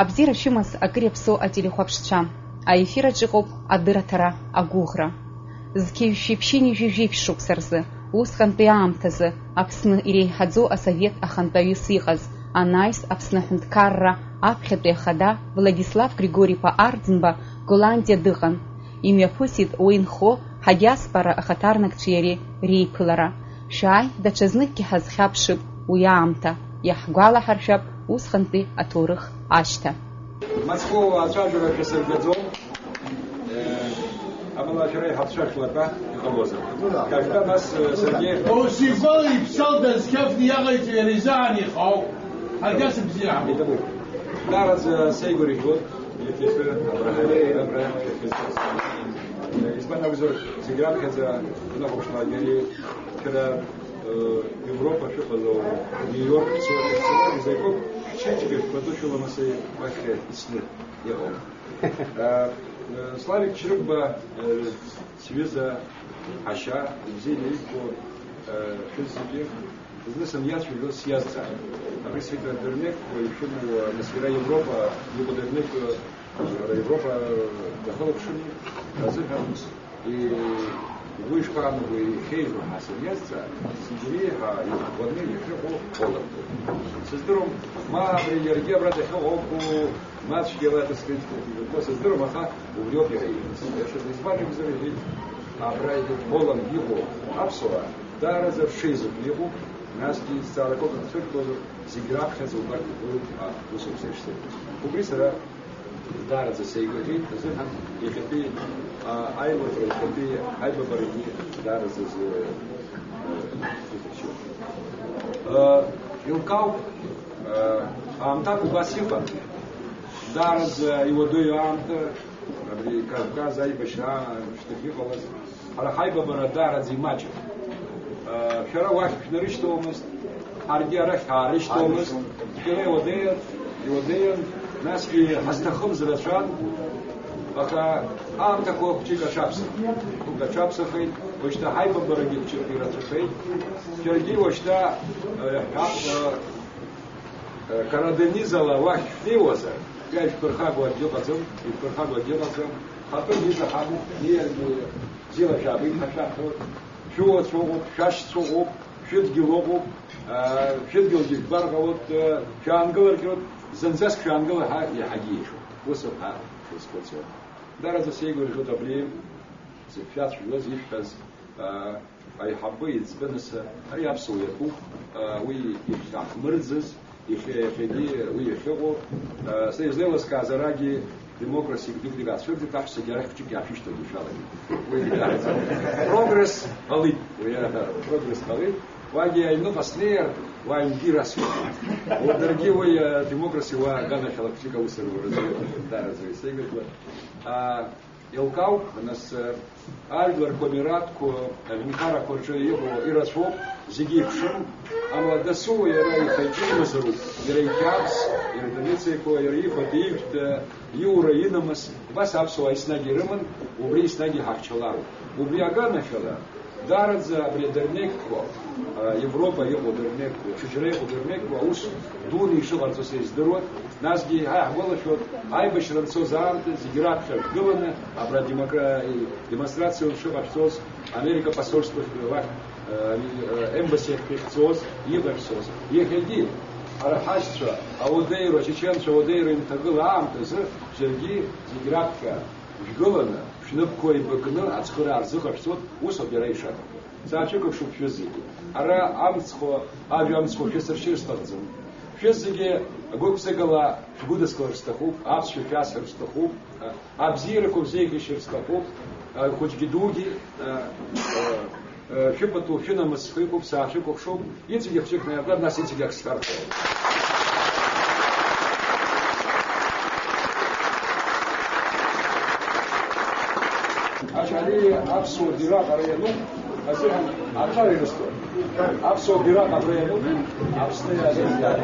Абзир ашәымаз акыр иаԥсоу ателехәаԥшцәа, аефираҿ иҟоуп адырраҭара, агәыӷра. Зқьеҩшәеиԥшьыни жәижәеиԥш шықәса рзы, усҟантәи аамҭазы, Аԥсны иреиҳаӡоу асовет ахантәаҩыс иҟаз, анаҩс Аԥсны аҳәынҭқарра аԥхьатәи ахада Владислав Григорий-ԥа Арӡынба Голландиа дыҟан. Имҩаԥысит уи инхо ҳадиаспора ахаҭарнакцәеи иареи реиԥылара. Шәааи, даҽазныкгьы ҳазхьаԥшып уи аамҭа, иаҳгәалаҳаршәап усҟантәи аҭоурых ашьҭа. Москово ацәажәарақәа сыргаӡом, амалашәара иҳацәшәахлатәа иҟалозар. Когда нас Сергей... Сигвал ипсал дазхьафны иаҟаиҵо иара изаан ихау, ҳагьас бзиа. Дараз сеигәырӷьоит, иахьа Абраҳам избан акәзар зегь раԥхьаӡа днахәаԥшны агьари кра Европа шыҟазоу Нью-Йорк изакәуп чечкаҩ шәпатушәыламыси уахь ицны иҟоуп. Славик Чрыгба сҩыза ҳашьа бзиа иибо шәызегьы зны сымиацәажәоз сиазҵааит. Абри дырмекқәа ишәымоу насвира Европа иҟадырмекқәа Европа дахылаԥшыми азыҳәан уи ишԥаамгои ихеиӷьу ҳәа сымиазҵааит, сиджьыреиҳа иӷәӷәаны иахьыҟоу Полландтәы. Сыздырам, ма абри иаргьы абра дахьыҟоуп, ма цәгьала сыздырам, аха убриоуп иара ииҳәаз. Избан акәзар иҳәеит, абра Полланд иҟоу аԥсуаа даараӡа рҽеизыҟә иҟоуп, насгьы зҵаарақәак рцәыркуазар зегь раԥхьаӡа убарҭ игылоуп усумца ишсеиҳәаз. Убри сара даараӡа сеигәырӷьеит, азыҳәан иахьатәи аилырӷра, иахьатәи аибабарагьы даараӡа зыхәаԥшуп. Илкауп, аамҭак убас иҟан. Даараӡа иуадаҩу аамҭа, абри Кавказ аибашьра шьҭахь иҟалаз, ҳара ҳаибабара даараӡа имаҷын. Шәара уахь шәнарышьҭуамызт, ҳаргьы арахь ҳаарышьҭуамызт, шәара иуадаҩын, насгьы ҳазҭахымз рацәан, аха аамҭақәа хәҷык аҽаԥсахеит, уажәшьҭа ҳаибабарагьы хәҷык ирацәахеит, шәаргьы уажәшьҭа караденизала уахь шәнеиуазар, шәԥырхагоу акгьы ыҟаӡам, ишәԥырхагоу акгьы ыҟаӡам, ҳатәы изаҳагоуп, иаргьы бзиала шәаабеит ҳашәаҳҭоит, шәуацәоуп, шәашьцәоуп, шәыдгьыл ыҟоуп, шәыдгьылгьы жәбарҟалоит, шәаангыларгьоит, зынӡаск шәаангыла ҳәа иаҳагьы еиӷьуп. Усоуп ҳәа шәызхәыцуа. Даараӡа сеигәырӷьоит абри шәацәажәоз ишәҳәаз аиҳабы иӡбынысы, ари аԥсуа иаркуп, уи иахьмырӡыз, иахьагьы уи иахьыҟоу, сара излеилыскааз арагьы демократик дук ацәырҵит, аҳәсагьы арахь хәҷык иаашәышьҭагьы ишалагеит. Уи даараӡа. Прогресс ҟалит, прогресс ҟалит. Уагьы аҩныҟа снеир, уа аҩнгьы ирасуеит. Даргьы уи демократиа уа аганахьала хәҷык аус руразы даараӡа исеигәырӷьоит. Илкауп, нас ажәларқәа мираҭқәа, аҳәынҭқаррақәа рҿы иҟоу ирацәоуп, зегьы еиԥшым, амала дасу иара ихаиҿимазароуп, иара иқьабз, иара итрадициақәа, иара ихәада ижәда, иура, инамыс, убас аԥсуаа еснагь ирыман, убри еснагь иҳахьчалароуп. Убри аганахьала даараӡа абри адырмекқәа, Европа иҟоу адырмекқәа, шәыџьара иҟоу адырмекқәа аус дуны ишыҟарҵо сара издыруан, насгьы ҳаиҳгәалашәоит, аибашьра анцоз аамҭа зегь раԥхьа шәгыланы, абра демонстрациа шыҟашәҵоз, Америка посольствахь уахь ембасиахь ихьцоз, иҟашәҵоз, иахьагьы ҳара ҳашьцәа, ауадаҩра, ачеченцәа ауадаҩра инҭагыла аамҭазы џьаргьы зегь раԥхьа шәгыланы, шәнапқәа еибакны ацхыраара рзыҟашәҵоит, усоуп иара ишаҭаху. Саацәыкәыхшоуп шәызегьы. Ара амцхәа, ажәа амцхәа шәысыршьыр сҭахӡам. Шәызегьы гәык-ԥсыкала шәгәыдыскылар сҭахуп, аԥсшәа шәасҳәар сҭахуп, абзиарақәа бзеиӷьышьыр сҭахуп, хәыҷгьы дугьы шәыпату, шәынамыс иҟоуп, саашәыкәыхшоуп, иҵегьы хәҷык наиркуеит, нас иҵегьы ак схархәоит. Ари аԥсуа бираҟ ара иануп, азыҳәан аҿар ирысҭоит. Аԥсуа бираҟ абра иануп, Аԥсны иазыҳәан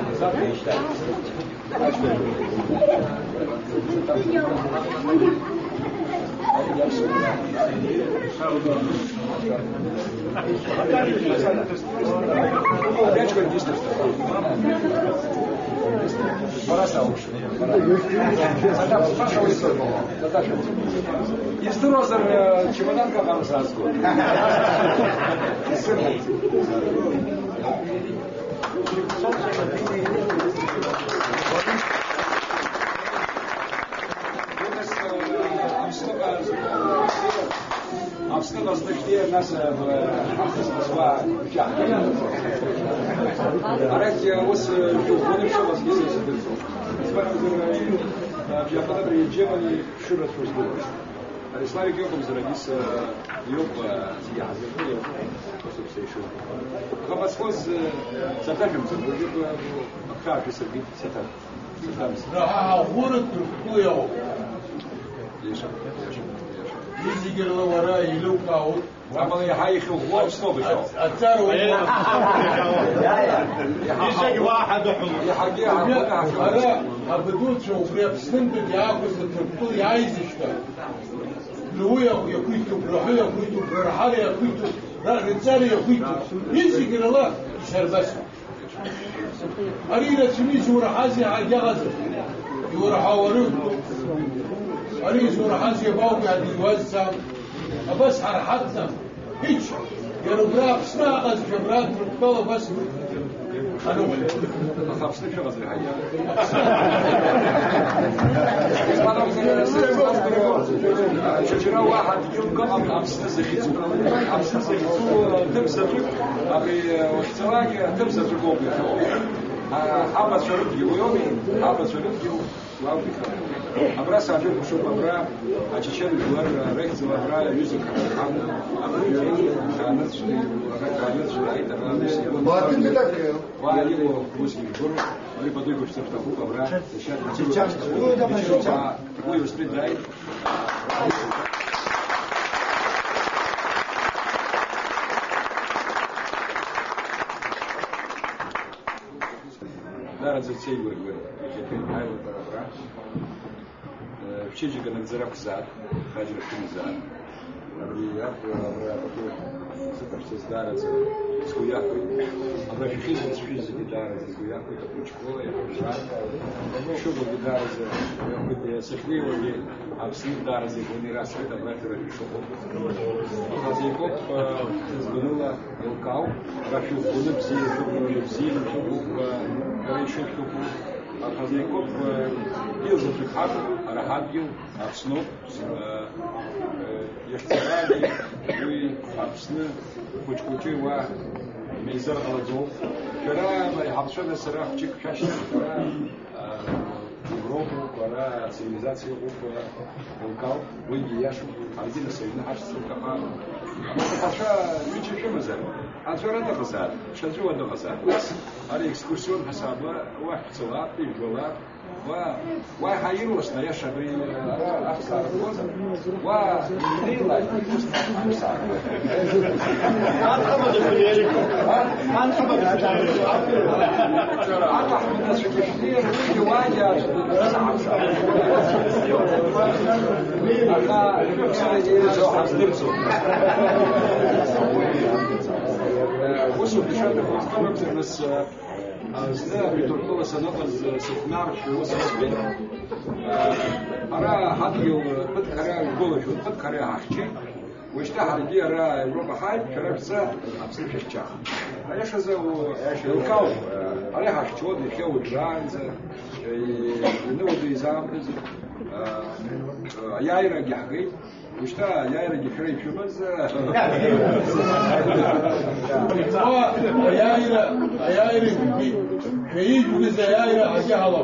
Опять кондистер. Пора стауш. Из розер чемодан капан саску. Абсолютно значнее нас в Арахи ос вон вас есть я подобрее Джемани Шура Трусдор. Славик Йоком зародился Йоба Зиязы. Хабасхоз Сатафим Забудил Абхафи Сергей Сатаф. Да, город Трухлео. Леша. Изи Герловара и Люкаут. Там он يحيخ وهو بسنوب شو. أتارو. يشق واحد وحمر. أنا أبدون شو بريب سنت يأخذ التطور يعيز يشتغل. لو يكويتو برحية يكويتو برحالة يكويتو رجال يكويتو. يجي Герлова يشربس. أريد شمي زور حازي على جغز. يور حوارود. أريد زور حازي باوي على الوزع. بس حرحتنا هيك يا ربراق اسمع غاز جبرات ربطة بس أنا ما خافش شو غزل حيا. شجرة واحد يوم قام أمس نزخيتو تمسك أبي وقتلاك تمسك الكوبي حابة شربي ويومي حابة شربي وأوفي أبرا سافر بشوف أبرا أشيشان الجوار ركز أبرا يوسف حام أبرا نزل نزل أيضا باطن بدك وأيوه مسلم جور اللي بدو يقول شرط أخوك أبرا تشان تقول يسترد راي دار زتسي وير هاي البرابرا بشيجي كنا نزرع كزاد خارج الكنزاد أبريات وأبرا سوبر دار سكويا أبرا في خيز في دار سكويا في شكولا يا شو بدار بدي سكوي ولا أبسيط دار زي بني راس كده أبرا ترى شو هذا يكوب زبنولا الكاو راشو بولبسي شو شو Хазяйков бил за фихат, арахадил, абснуп, яхтирали, и абсны, кучкучи ва мейзар аладзов. Вчера хабшана сарах чик чаши, вчера Европу, вчера цивилизацию улкал, выйди яшу, один союзный хаш сукаха. Хаша мичи шемазар. أشارة خسارة، شجوع ده خسارة. هذه إكسكورسيون حسابه واحد صلاة يجولا وحيرو وسنا يا شباب أخسر كوزا وليلا يجوز أخسر. أنا خبر أنا خبر أنا أحمد الناس كثير ويجواجه أخسر. أنا سأجي حصدرسو. وصل بشهادة مختلفة بس أثناء بتركوا سنقص سكنار في وصل بين أرى هذه بتكرر جولة شو بتكرر حكي واشتهر دي أرى أوروبا هاي كربسة أبصر في الشاخ أيش هذا الكاو أرى حكي شو ده كاو درانز نودي زامز يايرة جحقي واشتا يايرة جحري شو بس يايرة خيج بس يايرة عجالة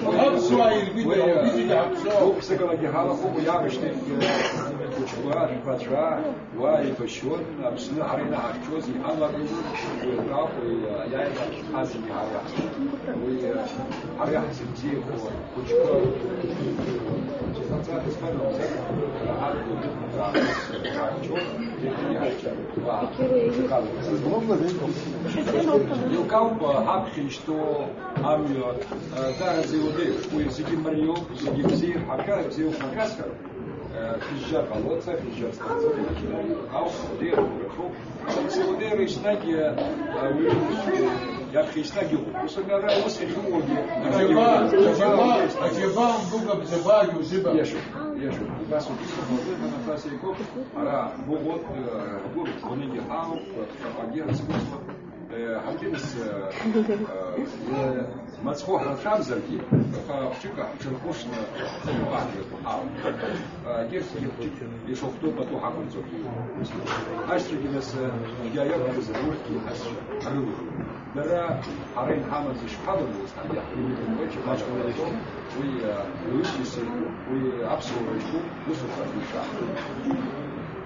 أبصوا الفيديو بيجي أبصوا هو بسكرة جهالة هو يابشتك وشوار فترة ويفشون أبصنا علينا عشوز يحلا بيجي ويراق ويايرة حاسم يحلا ويحريح سبتيه وشكر يوكاوب حقي что амиот да разиуды у языки марио языки бзир хака бзир хакаска физжар колодца, физжар станция, auch der Beruf. Also der ist nicht я христаги, усомера усехуги. Акева, дуга бзебаги узиба. Ешу. Бас убийство на фрасе Яков. Ара вот он иди хау, пропаганда искусства. Хабдинс мацхох хамзарги, хавчика, черкушна цембаги. Герский еще кто потом хакунцов. Аштригинес я разрушки аш. Дара арен хамаз шхадон устали. Очень важно это. Вы учитесь, вы абсолютно высоко.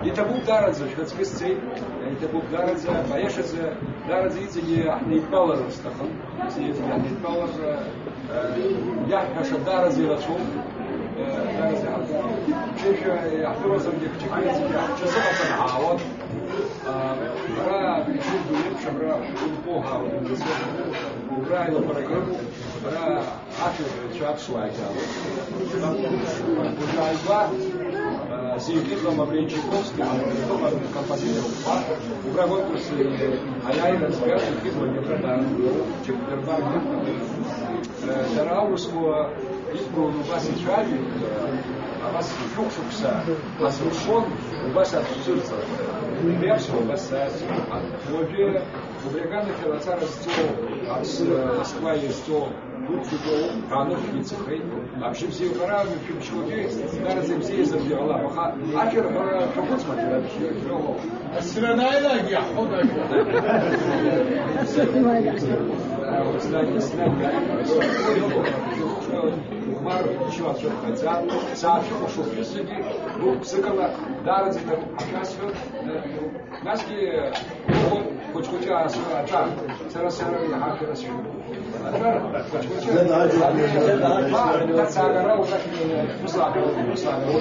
Это будет дарадза, что спеццей, это будет дарадза, бояшься, дарадза идти не палар стахан, не палар, я наша дарадза рачом, дарадза. Чеша, я второй где чекается, часов это хават. Ра пришел дует, шабра улпоха, правильно программу, ра ашер чат шлайка. Ужайба, Сиекитлом Обречиковским, композитором, управлял Аяй Разгар, Сиекитлом Непродан, Чептербар, Дараурского, избрал у вас и Чави, а вас Жукшукса, вас Рушон, у вас отсутствует. Мепсо, у вас Вообще, у Бригана Филоцара от Москва есть Канов, Вицехей, а вообще все угорают, в человеке, даже все забирала, пока акер поход смотрел, а сиренайла я хода. Умар ничего отсюда хотят, сообщил, что в Писаге, Сыкала, Дарази, Акасфер, Наски, хоть я так, Сарасара, я хакера сижу. Сагара, уже Сагара.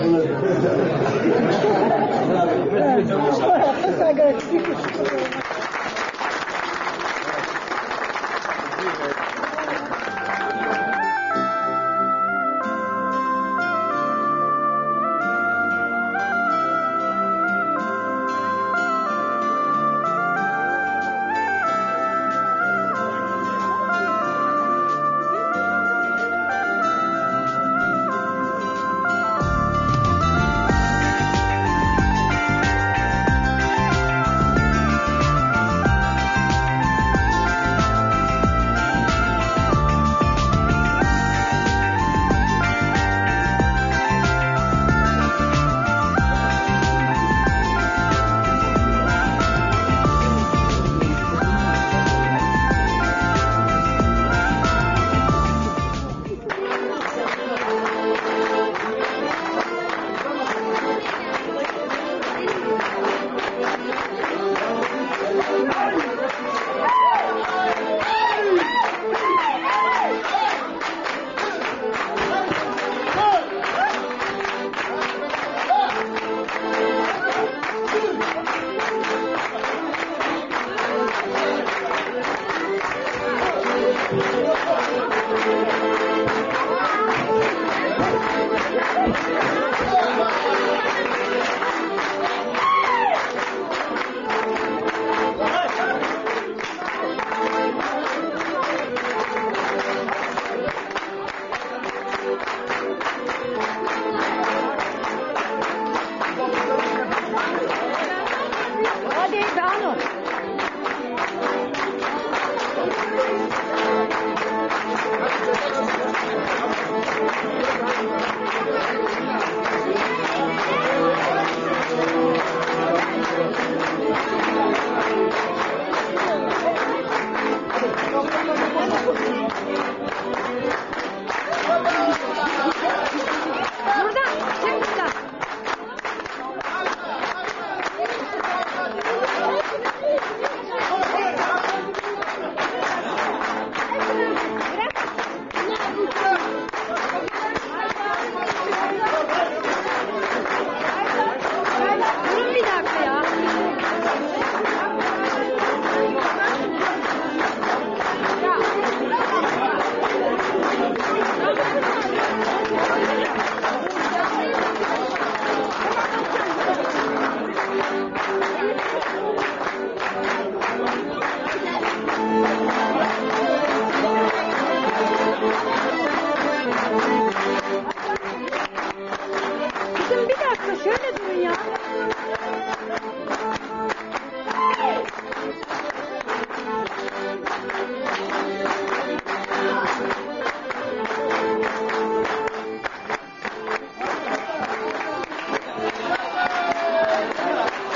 Ama şöyle durun ya.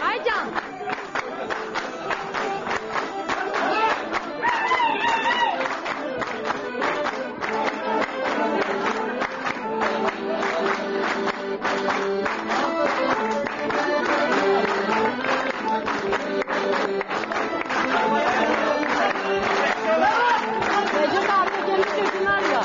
Aycan. Recep abi gelip çözümler ya.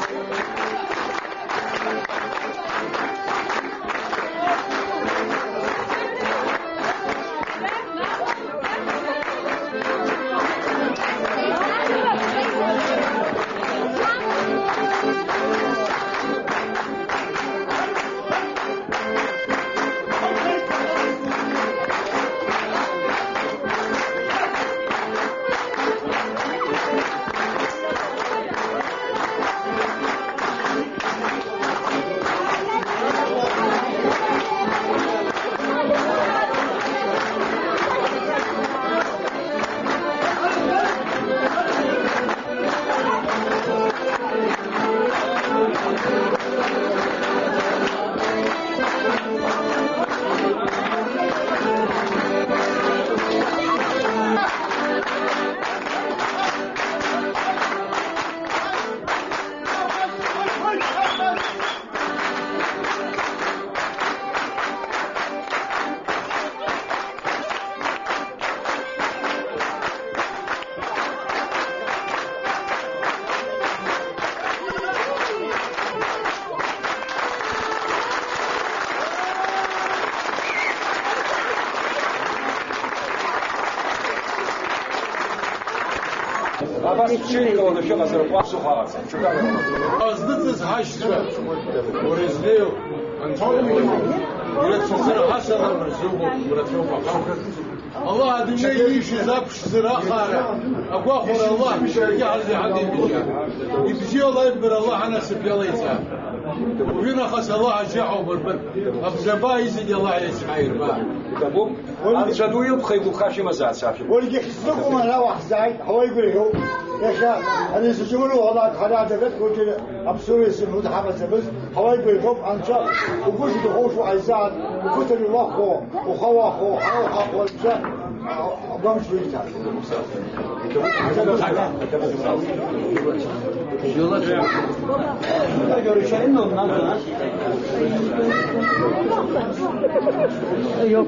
Abbas Чирикова вообще на зарплату сухаться. Azlıtız haşrı. Orezleo. Юрет сохра хасана мрзубу. Мрзубу бакам. Allah adına iyi işi zapş zira khara. Akwa khur Allah müşerki halde hadim bişar. İbzi olayım bir Allah nasip yalaysa. وهنا خاص الله أجعه بربر أبزبا يزيد الله يسخير ما Тому Анжадуїв خيبو خاشي مزاد صافي. ولقي خصكم أنا واحد زايد هو يقول له يا شباب أنا سجمله والله خلاص دبت قلت له أبصر اسمه متحمس بس هو يقول له أنشا وقلت له هو شو عايزان وقلت له واخو وخوا خو خو جاء بمش بيتها. Görüşelim mi ondan sonra? Yok.